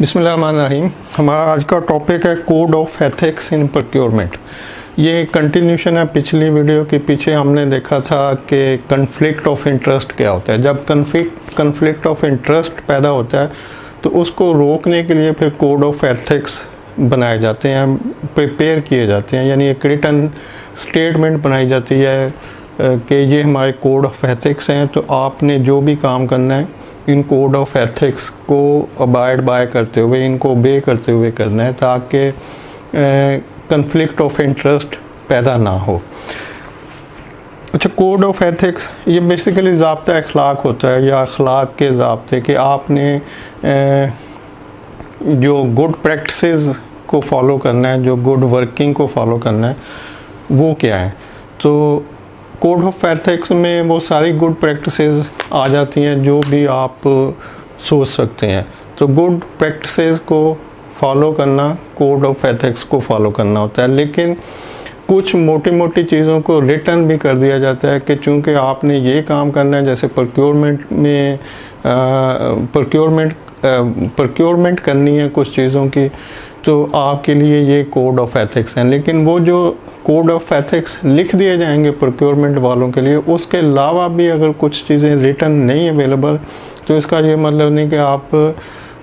बिस्मिल्लाहिर्रहमानिर्रहीम। हमारा आज का टॉपिक है code of ethics in procurement. ये कंटिन्यूशन है पिछली वीडियो के। पीछे हमने देखा था कि कन्फ्लिक्ट ऑफ इंटरेस्ट क्या होता है। जब कन्फ्लिक्ट ऑफ इंटरेस्ट पैदा होता है तो उसको रोकने के लिए फिर कोड ऑफ एथिक्स बनाए जाते हैं, प्रिपेयर किए जाते हैं, यानी एक रिटन स्टेटमेंट बनाई जाती है कि ये हमारे कोड ऑफ एथिक्स हैं, तो आपने जो भी काम करना है इन कोड ऑफ एथिक्स को अबाइड बाय करते हुए, इनको ओबे करते हुए करना है ताकि कन्फ्लिक्ट ऑफ इंटरेस्ट पैदा ना हो। अच्छा, कोड ऑफ एथिक्स ये बेसिकली ज़ाब्ता अखलाक होता है या अखलाक के ज़ाब्ते कि आपने जो गुड प्रैक्टिसेस को फॉलो करना है, जो गुड वर्किंग को फॉलो करना है, वो क्या है। तो कोड ऑफ एथिक्स में वो सारी गुड प्रैक्टिसेस आ जाती हैं जो भी आप सोच सकते हैं। तो गुड प्रैक्टिसेस को फॉलो करना कोड ऑफ एथिक्स को फॉलो करना होता है, लेकिन कुछ मोटी मोटी चीज़ों को रिटर्न भी कर दिया जाता है कि चूँकि आपने ये काम करना है, जैसे प्रोक्योरमेंट करनी है कुछ चीज़ों की, तो आपके लिए ये कोड ऑफ एथिक्स हैं। लेकिन वो जो कोड ऑफ एथिक्स लिख दिए जाएंगे प्रोक्योरमेंट वालों के लिए, उसके अलावा भी अगर कुछ चीज़ें रिटर्न नहीं अवेलेबल, तो इसका ये मतलब नहीं कि आप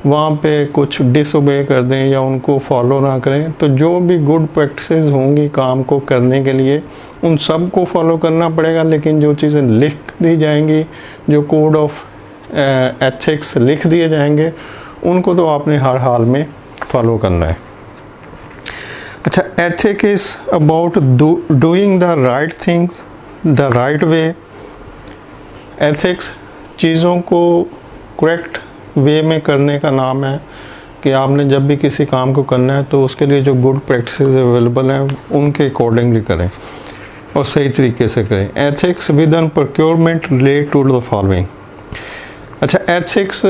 वहाँ पे कुछ डिसओबे कर दें या उनको फॉलो ना करें। तो जो भी गुड प्रैक्टिसेस होंगी काम को करने के लिए, उन सब को फॉलो करना पड़ेगा। लेकिन जो चीज़ें लिख दी जाएंगी, जो कोड ऑफ एथिक्स लिख दिए जाएंगे, उनको तो आपने हर हाल में फॉलो करना है। अच्छा, ethic is about doing the right things the right way. Ethics चीज़ों को करेक्ट वे में करने का नाम है कि आपने जब भी किसी काम को करना है तो उसके लिए जो गुड प्रैक्टिसेस अवेलेबल हैं उनके अकॉर्डिंगली करें और सही तरीके से करें। Ethics with an procurement relate to the following. अच्छा, एथिक्स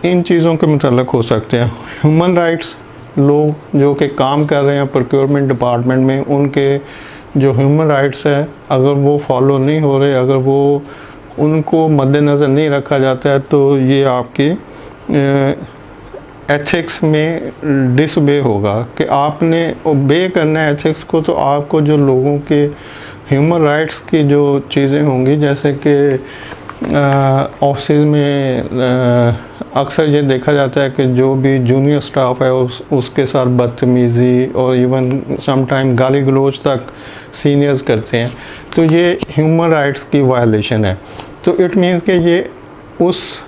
इन चीज़ों के मुताल्लिक हो सकते हैं। ह्यूमन राइट्स, लोग जो कि काम कर रहे हैं प्रोक्योरमेंट डिपार्टमेंट में, उनके जो ह्यूमन राइट्स है अगर वो फॉलो नहीं हो रहे, अगर वो उनको मद्देनज़र नहीं रखा जाता है, तो ये आपकी एथिक्स में डिसओबे होगा कि आपने ओबे करना है एथिक्स को। तो आपको जो लोगों के ह्यूमन राइट्स की जो चीज़ें होंगी, जैसे कि ऑफिस में अक्सर ये देखा जाता है कि जो भी जूनियर स्टाफ है उसके साथ बदतमीज़ी और इवन समटाइम गाली गलौज तक सीनियर्स करते हैं, तो ये ह्यूमन राइट्स की वायलेशन है। तो इट मीन्स कि ये उस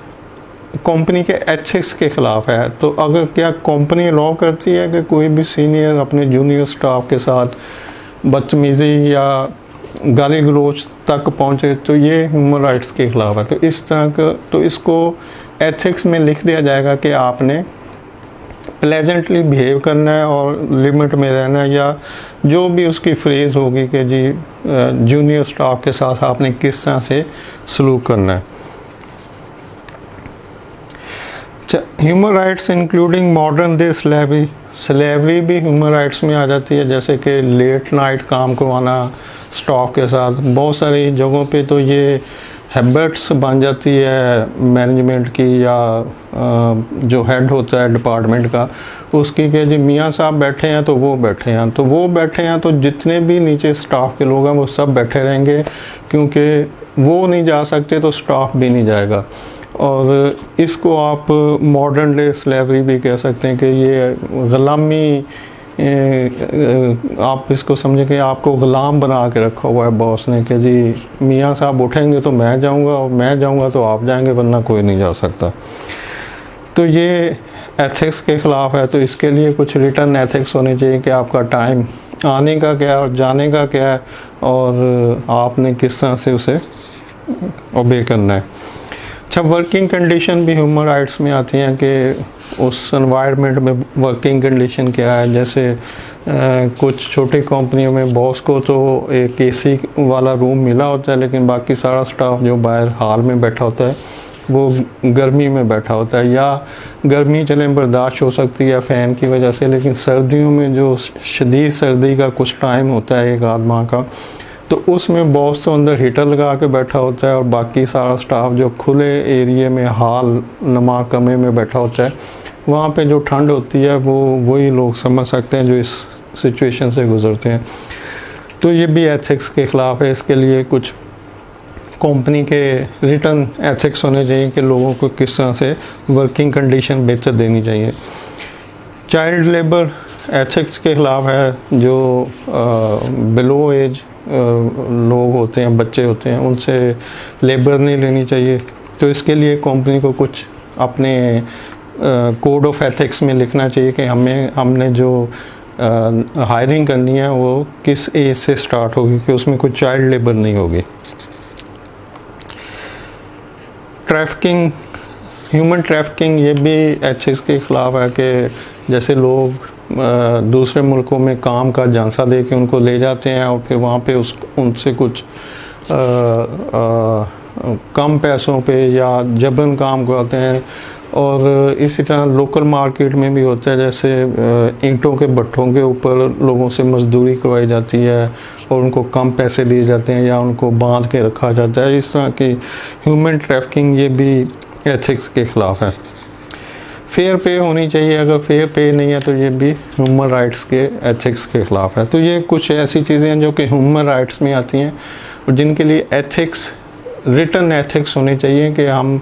कंपनी के एथिक्स के ख़िलाफ़ है। तो अगर क्या कंपनी लॉ करती है कि कोई भी सीनियर अपने जूनियर स्टाफ के साथ बदतमीज़ी या गाली गलौज तक पहुँचे, तो ये ह्यूमन राइट्स के ख़िलाफ़ है। तो इस तरह का, तो इसको एथिक्स में लिख दिया जाएगा कि आपने प्लेजेंटली बिहेव करना है और लिमिट में रहना है, या जो भी उसकी फ्रेज़ होगी कि जी जूनियर स्टाफ के साथ आपने किस तरह से सलूक करना है। Human rights including modern day slavery भी ह्यूमन राइट्स में आ जाती है, जैसे कि लेट नाइट काम करवाना स्टाफ के साथ। बहुत सारी जगहों पे तो ये हैबिट्स बन जाती है मैनेजमेंट की या जो हेड होता है डिपार्टमेंट का, उसकी कि जी मियाँ साहब बैठे हैं तो वो बैठे हैं, तो वो बैठे हैं, तो जितने भी नीचे स्टाफ के लोग हैं वो सब बैठे रहेंगे, क्योंकि वो नहीं जा सकते तो स्टाफ भी नहीं जाएगा। और इसको आप मॉडर्न डे स्लेवरी भी कह सकते हैं कि ये ग़ुलामी, आप इसको समझें कि आपको ग़ुलाम बना के रखा हुआ है बॉस ने कि जी मियाँ साहब उठेंगे तो मैं जाऊंगा और मैं जाऊंगा तो आप जाएंगे, वरना कोई नहीं जा सकता। तो ये एथिक्स के ख़िलाफ़ है। तो इसके लिए कुछ रिटर्न एथिक्स होने चाहिए कि आपका टाइम आने का क्या है और जाने का क्या है, और आपने किस तरह से उसे ओबे करना है। अच्छा, वर्किंग कंडीशन भी ह्यूमन राइट्स में आती हैं कि उस एनवायरनमेंट में वर्किंग कंडीशन क्या है। जैसे कुछ छोटी कंपनियों में बॉस को तो एक एसी वाला रूम मिला होता है, लेकिन बाकी सारा स्टाफ जो बाहर हॉल में बैठा होता है वो गर्मी में बैठा होता है, या गर्मी चले बर्दाश्त हो सकती है फ़ैन की वजह से, लेकिन सर्दियों में जो शदीद सर्दी का कुछ टाइम होता है एक आध माह का, तो उसमें बॉस तो अंदर हीटर लगा के बैठा होता है और बाकी सारा स्टाफ जो खुले एरिए में हॉल नुमा कमरे में बैठा होता है वहाँ पे जो ठंड होती है वो वही लोग समझ सकते हैं जो इस सिचुएशन से गुजरते हैं। तो ये भी एथिक्स के ख़िलाफ़ है। इसके लिए कुछ कंपनी के रिटर्न एथिक्स होने चाहिए कि लोगों को किस तरह से वर्किंग कंडीशन बेहतर देनी चाहिए। चाइल्ड लेबर एथिक्स के ख़िलाफ़ है। जो बिलो एज लोग होते हैं, बच्चे होते हैं, उनसे लेबर नहीं लेनी चाहिए। तो इसके लिए कंपनी को कुछ अपने कोड ऑफ एथिक्स में लिखना चाहिए कि हमने जो हायरिंग करनी है वो किस एज से स्टार्ट होगी कि उसमें कोई चाइल्ड लेबर नहीं होगी। ट्रैफिकिंग, ह्यूमन ट्रैफिकिंग, ये भी एथिक्स के ख़िलाफ़ है कि जैसे लोग दूसरे मुल्कों में काम का झांसा दे के उनको ले जाते हैं और फिर वहाँ पे उनसे कुछ कम पैसों पे या जबरन काम कराते हैं। और इसी तरह लोकल मार्केट में भी होता है, जैसे ईंटों के भट्ठों के ऊपर लोगों से मजदूरी करवाई जाती है और उनको कम पैसे दिए जाते हैं या उनको बांध के रखा जाता है। इस तरह की ह्यूमन ट्रैफिकिंग ये भी एथिक्स के ख़िलाफ़ है। फेयर पे होनी चाहिए, अगर फेयर पे नहीं है तो ये भी ह्यूमन राइट्स के एथिक्स के ख़िलाफ़ है। तो ये कुछ ऐसी चीज़ें हैं जो कि ह्यूमन राइट्स में आती हैं और जिनके लिए एथिक्स, रिटर्न एथिक्स होने चाहिए कि हम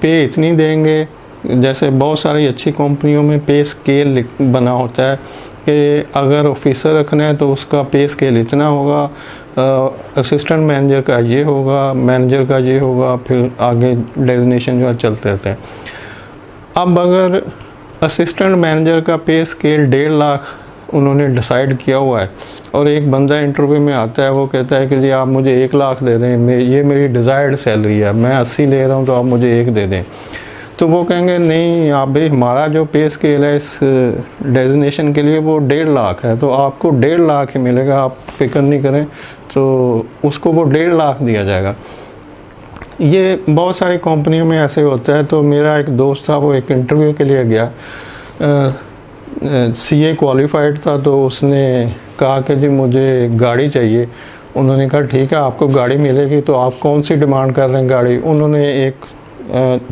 पे इतनी देंगे। जैसे बहुत सारी अच्छी कंपनियों में पे स्केल बना होता है कि अगर ऑफिसर रखना है तो उसका पे स्केल इतना होगा, असिस्टेंट मैनेजर का ये होगा, मैनेजर का ये होगा, फिर आगे डेजिग्नेशन जो है चलते रहते हैं। अब अगर असिस्टेंट मैनेजर का पे स्केल 1.5 लाख उन्होंने डिसाइड किया हुआ है और एक बंदा इंटरव्यू में आता है, वो कहता है कि जी आप मुझे 1 लाख दे दें, ये मेरी डिज़ायर्ड सैलरी है, मैं 80 ले रहा हूँ तो आप मुझे 1 दे दें। तो वो कहेंगे नहीं आप भाई, हमारा जो पे स्केल है इस डेजिग्नेशन के लिए वो 1.5 लाख है, तो आपको 1.5 लाख ही मिलेगा, आप फिक्र नहीं करें। तो उसको वो 1.5 लाख दिया जाएगा। ये बहुत सारी कंपनियों में ऐसे होता है। तो मेरा एक दोस्त था, वो एक इंटरव्यू के लिए गया, CA क्वालिफाइड था, तो उसने कहा कि जी मुझे गाड़ी चाहिए। उन्होंने कहा ठीक है आपको गाड़ी मिलेगी, तो आप कौन सी डिमांड कर रहे हैं गाड़ी? उन्होंने एक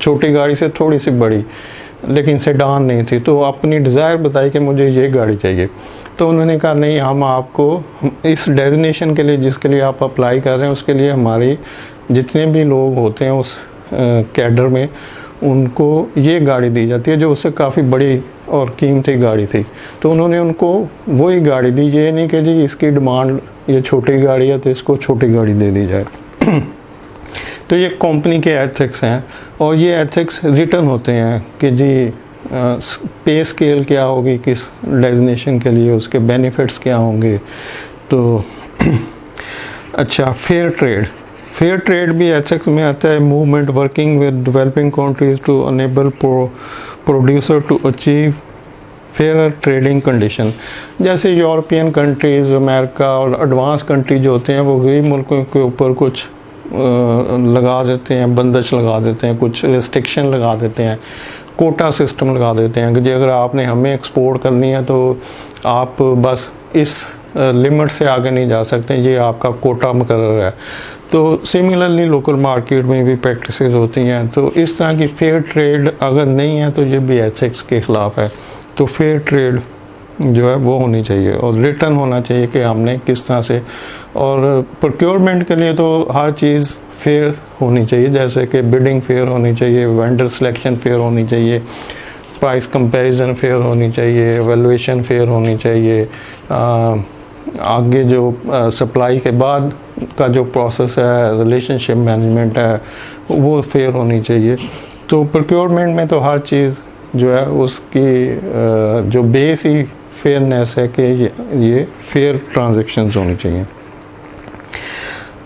छोटी गाड़ी से थोड़ी सी बड़ी, लेकिन सेडान नहीं थी, तो अपनी डिज़ायर बताई कि मुझे ये गाड़ी चाहिए। तो उन्होंने कहा नहीं, हम आपको इस डेजिग्नेशन के लिए जिसके लिए आप अप्लाई कर रहे हैं उसके लिए हमारी जितने भी लोग होते हैं उस कैडर में उनको ये गाड़ी दी जाती है, जो उससे काफ़ी बड़ी और कीमती गाड़ी थी। तो उन्होंने उनको वही गाड़ी दी, ये नहीं कि जी इसकी डिमांड ये छोटी गाड़ी है तो इसको छोटी गाड़ी दे दी जाए। तो ये कंपनी के एथिक्स हैं और ये एथिक्स रिटर्न होते हैं कि जी पे स्केल क्या होगी किस डेजिग्नेशन के लिए, उसके बेनिफिट्स क्या होंगे। तो अच्छा, फेयर ट्रेड, फेयर ट्रेड भी एथिक्स में आता है। Movement working with developing countries to enable producer to achieve fair trading condition. जैसे यूरोपियन कंट्रीज़, अमेरिका और एडवांस कंट्री जो होते हैं वो गरीब मुल्कों के ऊपर कुछ लगा देते हैं, बंदिश लगा देते हैं, कुछ रिस्ट्रिक्शन लगा देते हैं, कोटा सिस्टम लगा देते हैं कि जी अगर आपने हमें एक्सपोर्ट करनी है तो आप बस इस लिमिट से आगे नहीं जा सकते, ये आपका कोटा मुकर्रर है। तो सिमिलरली लोकल मार्केट में भी प्रैक्टिसेस होती हैं। तो इस तरह की फेयर ट्रेड अगर नहीं है तो ये भी एथिक्स के ख़िलाफ़ है। तो फेयर ट्रेड जो है वो होनी चाहिए और रिटर्न होना चाहिए कि हमने किस तरह से, और प्रोक्योरमेंट के लिए तो हर चीज़ फेयर होनी चाहिए, जैसे कि बिडिंग फेयर होनी चाहिए, वेंडर सिलेक्शन फेयर होनी चाहिए, प्राइस कंपैरिजन फेयर होनी चाहिए, एवेल्युएशन फेयर होनी चाहिए, आगे जो सप्लाई के बाद का जो प्रोसेस है, रिलेशनशिप मैनेजमेंट है, वो फेयर होनी चाहिए। तो प्रोक्योरमेंट में तो हर चीज़ जो है उसकी जो बेस ही फेयरनेस है कि ये फेयर ट्रांजैक्शंस होनी चाहिए।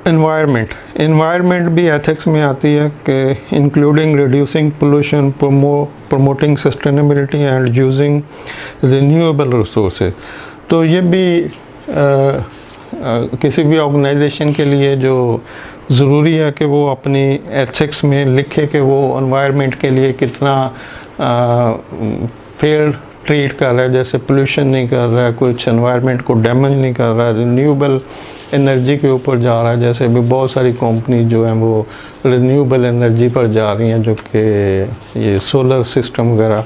एनवायरनमेंट भी एथिक्स में आती है कि including reducing pollution, promoting sustainability and using renewable resources. तो ये भी किसी भी ऑर्गेनाइजेशन के लिए जो ज़रूरी है कि वो अपनी एथिक्स में लिखे कि वो एनवायरनमेंट के लिए कितना फेयर ट्रीट कर रहा है, जैसे पोल्यूशन नहीं कर रहा है, कुछ एनवायरनमेंट को डैमेज नहीं कर रहा है, रिन्यूएबल एनर्जी के ऊपर जा रहा है। जैसे भी बहुत सारी कंपनी जो हैं वो रिन्यूएबल एनर्जी पर जा रही हैं, जो कि ये सोलर सिस्टम वगैरह।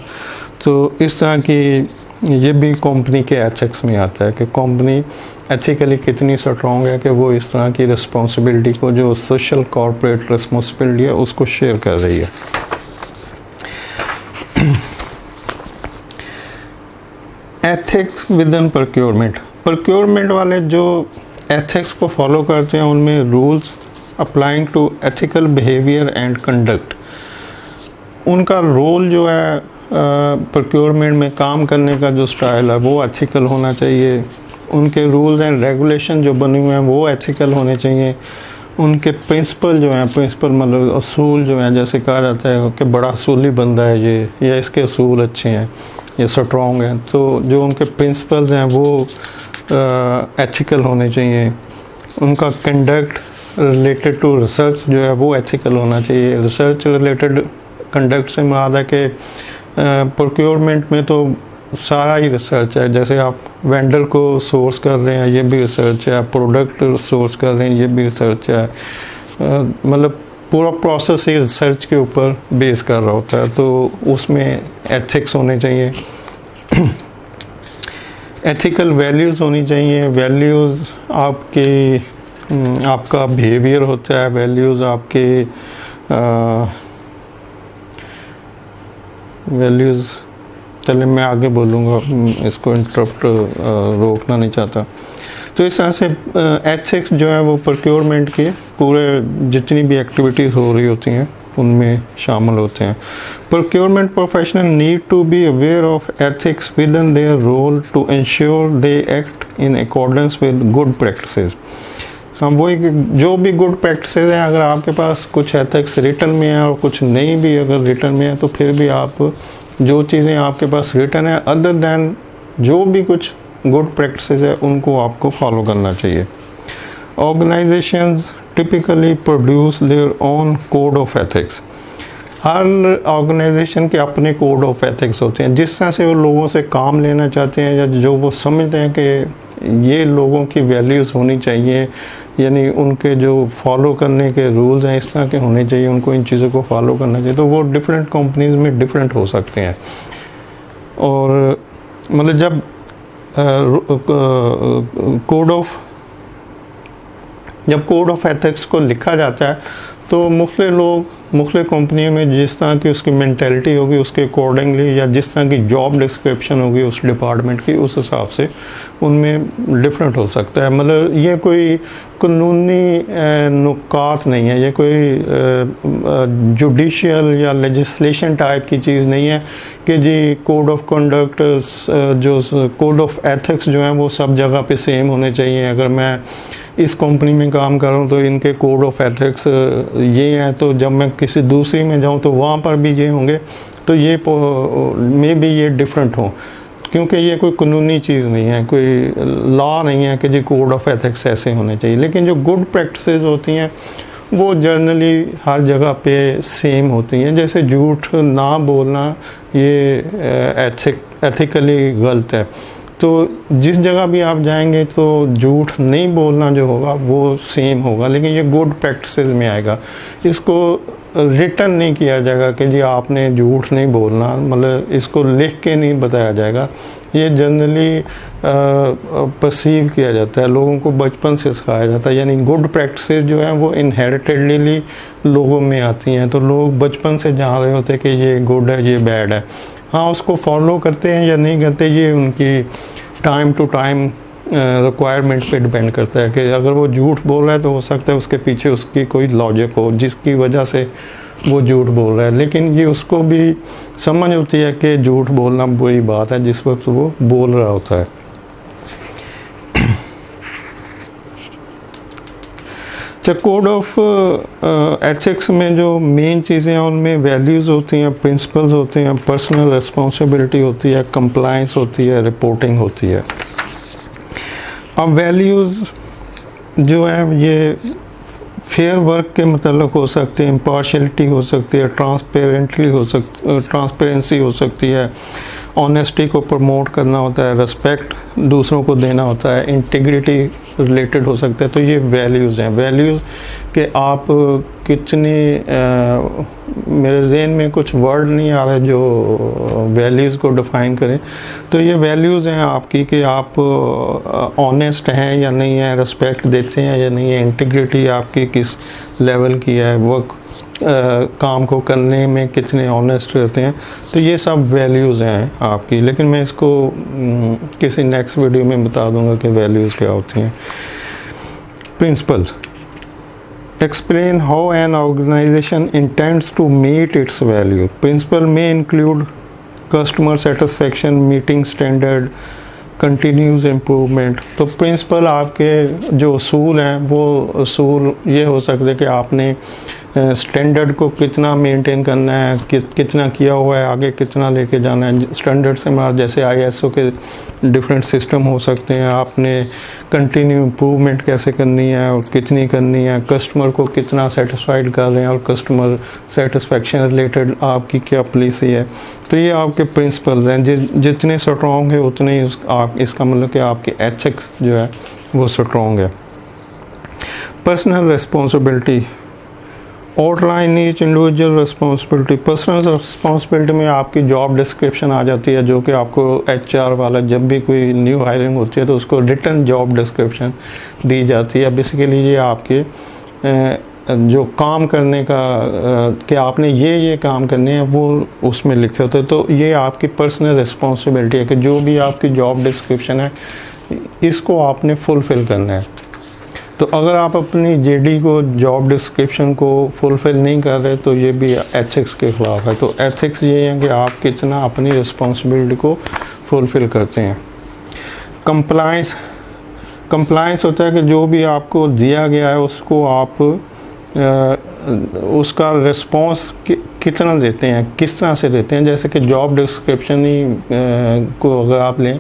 तो इस तरह की ये भी कंपनी के एथिक्स में आता है कि कंपनी एथिकली कितनी स्ट्रॉन्ग है कि वो इस तरह की रिस्पॉन्सिबिलिटी को, जो सोशल कॉर्पोरेट रिस्पॉन्सिबिलिटी है, उसको शेयर कर रही है। एथिक्स विद इन प्रोक्योरमेंट वाले जो एथिक्स को फॉलो करते हैं उनमें rules applying to ethical behaviour and conduct, उनका रोल जो है प्रोक्योरमेंट में काम करने का जो स्टाइल है वो एथिकल होना चाहिए। उनके रूल्स एंड रेगुलेशन जो बने हुए हैं वो एथिकल होने चाहिए। उनके प्रिंसिपल जो हैं, प्रिंसिपल मतलब असूल जो हैं, जैसे कहा जाता है कि बड़ा असूली बंदा है ये, या इसके असूल अच्छे हैं, ये स्ट्रॉन्ग हैं, तो जो उनके प्रिंसिपल्स हैं वो एथिकल होने चाहिए। उनका कंडक्ट रिलेटेड टू रिसर्च जो है वो एथिकल होना चाहिए। रिसर्च रिलेटेड कंडक्ट से मुराद है कि प्रोक्योरमेंट में तो सारा ही रिसर्च है, जैसे आप वेंडर को सोर्स कर रहे हैं ये भी रिसर्च है, प्रोडक्ट सोर्स कर रहे हैं ये भी रिसर्च है, मतलब पूरा प्रोसेस ही रिसर्च के ऊपर बेस कर रहा होता है, तो उसमें एथिक्स होने चाहिए। एथिकल वैल्यूज़ होनी चाहिए। वैल्यूज़ आपका बिहेवियर होता है, वैल्यूज़ आपके वैल्यूज़, चलिए मैं आगे बोलूँगा, इसको इंटरप्ट रोकना नहीं चाहता। तो इस तरह से एथिक्स जो है वो प्रोक्योरमेंट के पूरे जितनी भी एक्टिविटीज़ हो रही होती हैं उनमें शामिल होते हैं। Procurement professional need to be aware of ethics within their role to ensure they act in accordance with good practices. हम वो जो भी गुड प्रैक्टिसेस हैं, अगर आपके पास कुछ एथिक्स रिटर्न में है और कुछ नहीं भी अगर रिटर्न में है, तो फिर भी आप जो चीज़ें आपके पास रिटर्न है अदर दैन जो भी कुछ गुड प्रैक्टिसेस है उनको आपको फॉलो करना चाहिए। Organisations typically produce their own code of ethics. हर ऑर्गेनाइजेशन के अपने कोड ऑफ एथिक्स होते हैं, जिस तरह से वो लोगों से काम लेना चाहते हैं या जो वो समझते हैं कि ये लोगों की वैल्यूज़ होनी चाहिए, यानी उनके जो फॉलो करने के रूल्स हैं इस तरह के होने चाहिए, उनको इन चीज़ों को फॉलो करना चाहिए, तो वो डिफरेंट कंपनीज में डिफरेंट हो सकते हैं। और मतलब जब कोड ऑफ एथिक्स को लिखा जाता है तो मुख्तलिफ लोग मुख्तलिफ कंपनियों में जिस तरह की उसकी मेंटालिटी होगी उसके अकॉर्डिंगली, या जिस तरह की जॉब डिस्क्रिप्शन होगी उस डिपार्टमेंट की, उस हिसाब से उनमें डिफरेंट हो सकता है। मतलब ये कोई कानूनी नुकात नहीं है, ये कोई जुडिशियल या लेजिस्लेशन टाइप की चीज़ नहीं है कि जी कोड ऑफ कंडक्ट, जो कोड ऑफ एथिक्स जो है वो सब जगह पे सेम होने चाहिए। अगर मैं इस कंपनी में काम कर रहा हूँ तो इनके कोड ऑफ एथिक्स ये हैं, तो जब मैं किसी दूसरी में जाऊँ तो वहाँ पर भी ये होंगे, तो ये मे भी ये डिफरेंट हो, क्योंकि ये कोई कानूनी चीज़ नहीं है, कोई लॉ नहीं है कि जी कोड ऑफ एथिक्स ऐसे होने चाहिए। लेकिन जो गुड प्रैक्टिसेस होती हैं वो जनरली हर जगह पे सेम होती हैं। जैसे झूठ ना बोलना ये एथिकली गलत है, तो जिस जगह भी आप जाएंगे तो झूठ नहीं बोलना जो होगा वो सेम होगा, लेकिन ये गुड प्रैक्टिसेस में आएगा। इसको रिटर्न नहीं किया जाएगा कि जी आपने झूठ नहीं बोलना, मतलब इसको लिख के नहीं बताया जाएगा। ये जनरली परसीव किया जाता है, लोगों को बचपन से सिखाया जाता है, यानी गुड प्रैक्टिसेस जो है वो इनहेरिटेडली लोगों में आती हैं, तो लोग बचपन से जान रहे होते हैं कि ये गुड है ये बैड है। हाँ, उसको फॉलो करते हैं या नहीं करते ये उनकी टाइम टू टाइम रिक्वायरमेंट पे डिपेंड करता है कि अगर वो झूठ बोल रहा है तो हो सकता है उसके पीछे उसकी कोई लॉजिक हो जिसकी वजह से वो झूठ बोल रहा है, लेकिन ये उसको भी समझ होती है कि झूठ बोलना बुरी बात है जिस वक्त वो बोल रहा होता है। तो कोड ऑफ एथिक्स में जो मेन चीज़ें हैं उनमें वैल्यूज़ होती हैं, प्रिंसिपल्स होते हैं, पर्सनल रिस्पॉन्सिबिलिटी होती है, कंप्लायंस होती है, रिपोर्टिंग होती है। अब वैल्यूज़ जो है ये फेयर वर्क के मतलब हो सकते हैं, इम्पार्शियलिटी हो सकती है, ट्रांसपेरेंसी हो सकती है, ऑनेस्टी को प्रमोट करना होता है, रिस्पेक्ट दूसरों को देना होता है, इंटीग्रिटी रिलेटेड हो सकता है। तो ये वैल्यूज़ हैं, वैल्यूज़ कि आप कितनी मेरे जहन में कुछ वर्ड नहीं आ रहा है जो वैल्यूज़ को डिफ़ाइन करें। तो ये वैल्यूज़ हैं आपकी कि आप ऑनेस्ट हैं या नहीं है, रिस्पेक्ट देते हैं या नहीं है, इंटीग्रिटी आपकी किस लेवल की है, वर्क काम को करने में कितने ऑनेस्ट रहते हैं। तो ये सब वैल्यूज़ हैं आपकी, लेकिन मैं इसको किसी नेक्स्ट वीडियो में बता दूंगा कि वैल्यूज़ क्या होती हैं। Principles explain how an organization intends to meet its value. Principle may include customer satisfaction, meeting standard, continuous improvement. तो प्रिंसिपल आपके जो असूल हैं वो असूल ये हो सकते हैं कि आपने स्टैंडर्ड को कितना मेंटेन करना है, कितना किया हुआ है, आगे कितना लेके जाना है। स्टैंडर्ड से हमारा जैसे ISO के डिफरेंट सिस्टम हो सकते हैं, आपने कंटिन्यू इम्प्रूवमेंट कैसे करनी है और कितनी करनी है, कस्टमर को कितना सेटिस्फाइड कर रहे हैं और कस्टमर सेटिस्फेक्शन रिलेटेड आपकी क्या पॉलिसी है। तो ये आपके प्रिंसिपल्स हैं, जितने स्ट्रॉन्ग है उतने ही आप इसका मतलब कि आपकी एथिक्स जो है वो स्ट्रॉन्ग है। Personal responsibility outline each individual responsibility. Personal responsibility में आपकी जॉब डिस्क्रिप्शन आ जाती है, जो कि आपको HR वाला जब भी कोई न्यू हायरिंग होती है तो उसको रिटन जॉब डिस्क्रिप्शन दी जाती है। बेसिकली ये आपके जो काम करने का कि आपने ये काम करने हैं वो उसमें लिखे होते हैं। तो ये आपकी पर्सनल रिस्पॉन्सिबिलिटी है कि जो भी आपकी जॉब डिस्क्रिप्शन है इसको आपने फुलफ़िल करना है। तो अगर आप अपनी JD को, जॉब डिस्क्रिप्शन को फुलफ़िल नहीं कर रहे तो ये भी एथिक्स के ख़िलाफ़ है। तो एथिक्स ये है कि आप कितना अपनी रिस्पॉन्सिबिलिटी को फुलफ़िल करते हैं। कंप्लायंस होता है कि जो भी आपको दिया गया है उसको आप उसका रिस्पॉन्स कितना देते हैं, किस तरह से देते हैं। जैसे कि जॉब डिस्क्रिप्शन ही को अगर आप लें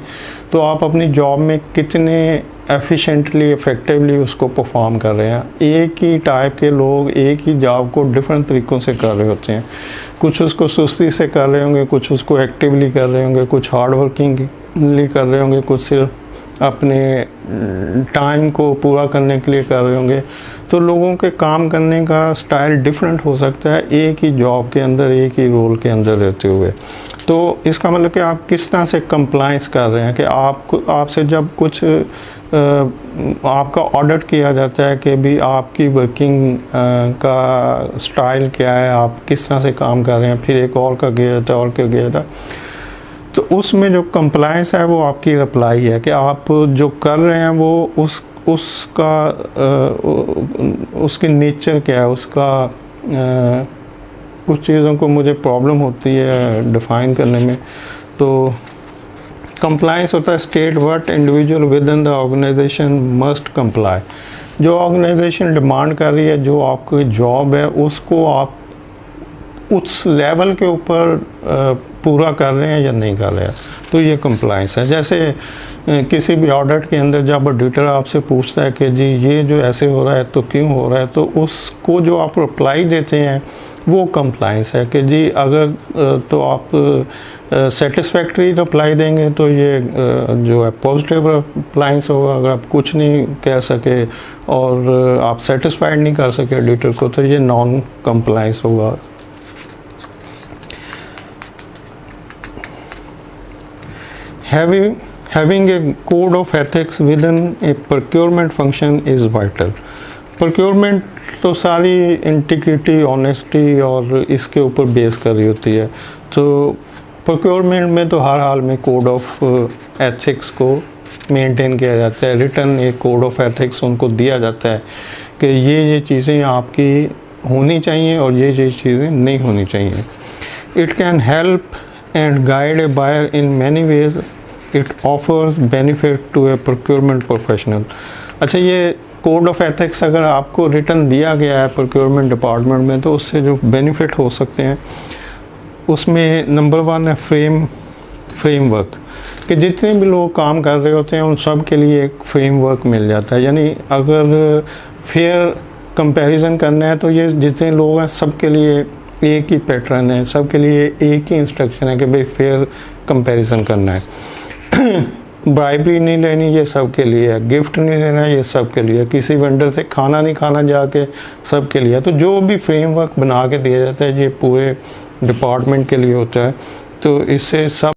तो आप अपनी जॉब में कितने एफिशिएंटली, इफ़ेक्टिवली उसको परफॉर्म कर रहे हैं। एक ही टाइप के लोग एक ही जॉब को डिफरेंट तरीक़ों से कर रहे होते हैं। कुछ उसको सुस्ती से कर रहे होंगे, कुछ उसको एक्टिवली कर रहे होंगे, कुछ हार्ड वर्किंगली कर रहे होंगे, कुछ सिर्फ अपने टाइम को पूरा करने के लिए कर रहे होंगे। तो लोगों के काम करने का स्टाइल डिफरेंट हो सकता है एक ही जॉब के अंदर, एक ही रोल के अंदर रहते हुए। तो इसका मतलब कि आप किस तरह से कंप्लायंस कर रहे हैं कि आपसे जब कुछ आपका ऑडिट किया जाता है कि भी आपकी वर्किंग का स्टाइल क्या है, आप किस तरह से काम कर रहे हैं, फिर एक और का गया था और क्या गया था। तो उसमें जो कंप्लायंस है वो आपकी रिप्लाई है कि आप जो कर रहे हैं वो उसका उसकी नेचर क्या है, उसका कुछ चीज़ों को मुझे प्रॉब्लम होती है डिफ़ाइन करने में। तो कंप्लायंस होता है state what individual within the organisation must comply. जो ऑर्गेनाइजेशन डिमांड कर रही है, जो आपकी जॉब है, उसको आप उस लेवल के ऊपर पूरा कर रहे हैं या नहीं कर रहे हैं। तो ये कंप्लायंस है। जैसे किसी भी ऑडिट के अंदर जब ऑडिटर आपसे पूछता है कि जी ये जो ऐसे हो रहा है तो क्यों हो रहा है, तो उसको जो आप रिप्लाई देते हैं वो कंप्लायंस है कि जी अगर तो आप सेटिस्फैक्ट्री रिप्लाई देंगे तो ये जो है पॉजिटिव रिप्लायंस होगा। अगर आप कुछ नहीं कह सके और आप सेटिस्फाइड नहीं कर सके ऑडिटर को तो ये नॉन कंप्लायंस होगा। Having a code of ethics within a procurement function is vital. Procurement तो सारी इंटीग्रिटी, ऑनेस्टी और इसके ऊपर बेस कर रही होती है। तो प्रोक्योरमेंट में तो हर हाल में कोड ऑफ एथिक्स को मेंटेन किया जाता है। रिटर्न एक कोड ऑफ एथिक्स उनको दिया जाता है कि ये चीज़ें आपकी होनी चाहिए और ये चीज़ें नहीं होनी चाहिए। It can help and guide a buyer in many ways. It offers benefit to a procurement professional. अच्छा, ये कोड ऑफ एथिक्स अगर आपको रिटर्न दिया गया है प्रोक्योरमेंट डिपार्टमेंट में तो उससे जो बेनिफिट हो सकते हैं उसमें नंबर 1 है फ्रेमवर्क, कि जितने भी लोग काम कर रहे होते हैं उन सब के लिए एक फ्रेमवर्क मिल जाता है। यानी अगर फेयर कंपैरिजन करना है तो ये जितने लोग हैं सबके लिए एक ही पैटर्न है, सबके लिए एक ही इंस्ट्रक्शन है कि भाई फेयर कंपैरिजन करना है। ब्राइबरी नहीं लेनी ये सबके लिए है, गिफ्ट नहीं लेना ये सबके लिए है, किसी वेंडर से खाना नहीं खाना जाके सबके लिए है। तो जो भी फ्रेमवर्क बना के दिया जाता है ये पूरे डिपार्टमेंट के लिए होता है, तो इससे सब